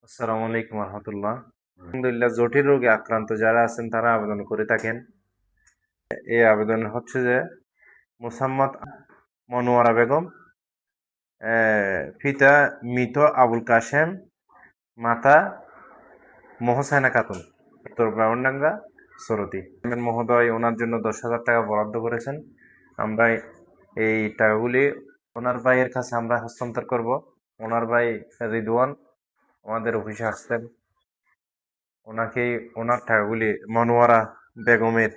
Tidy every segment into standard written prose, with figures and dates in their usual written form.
আসসালামু আলাইকুম রহমতুল্লাহ। আলহামদুলিল্লাহ, জটিল রোগে আক্রান্ত যারা আছেন তারা আবেদন করে থাকেন। এই আবেদন হচ্ছে যে মোসাম্মদ মনোয়ারা বেগম, পিতা মৃত আবুল কাশেম, মাতা মোহসেনা খাতুন, উত্তর ব্রাহ্মণডাঙ্গা, সরতি। মহোদয় ওনার জন্য 10,000 টাকা বরাদ্দ করেছেন। আমরা এই টাকাগুলি ওনার ভাইয়ের কাছে আমরা হস্তান্তর করব। ওনার ভাই রিদওয়ান আমাদের অফিসে আসতেন, ওনাকে ওনার টাকাগুলি মনোয়ারা বেগমের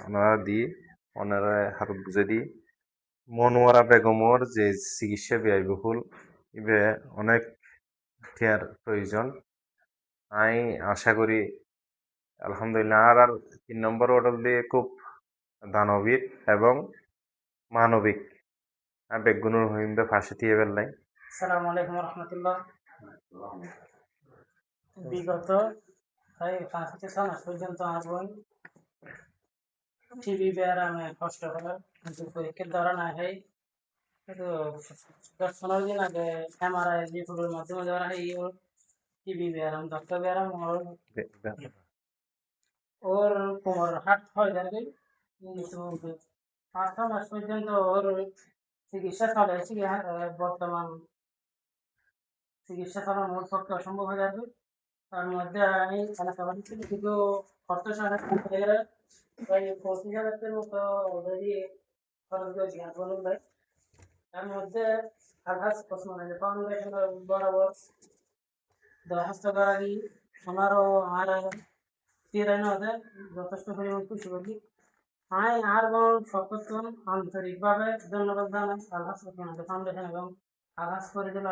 ওনারা দিয়ে ওনারা হারত বুঝে দিয়ে মনোয়ারা বেগমর যে চিকিৎসা ব্যয়বহুল, ইবে অনেক কেয়ার প্রয়োজন। আমি আশা করি আলহামদুলিল্লাহ আর 3 নম্বর অর্ডার দিয়ে খুব দানবীর এবং মানবিক বেগুনের হইমবে ফাঁসি দিয়ে বেললাই। আসসালামু আলাইকুম রহমতুল্লাহ। বিগত 5 থেকে 6 মাস পর্যন্ত আমার বোন টিবি ব্যায়ামে কষ্ট করে, কিন্তু পরীক্ষার দ্বারা না হয়। কিন্তু 10-15 দিন আগে এমআরআই রিপোর্টের মাধ্যমে ধরা হয় ওর টিবি ব্যায়াম, ডক্টর ব্যায়াম ওর কোমর হাট হয়ে যাবে। কিন্তু 5-6 মাস পর্যন্ত ওর চিকিৎসা চলেছে। বর্তমান চিকিৎসা চালানো ওর পক্ষে অসম্ভব হয়ে যাবে। তার মধ্যে আমি এলাকাবাসী থেকে কিছু অর্থ সাহায্য পেয়ে গেলে প্রায় 25,000 মতো অলরেডি খরচ করেছি বলুন ভাই। তার মধ্যে আঘাত ওসমানী ফাউন্ডেশন বরাবর দরখাস্ত করারই ওনারও আমার ফিরানো হতে যথেষ্ট পরিমাণ খুশি করি। আমি আর সকল আন্তরিকভাবে ধন্যবাদ জানাই আঘাত ওসমানী ফাউন্ডেশন এবং আঘাত করে দিল।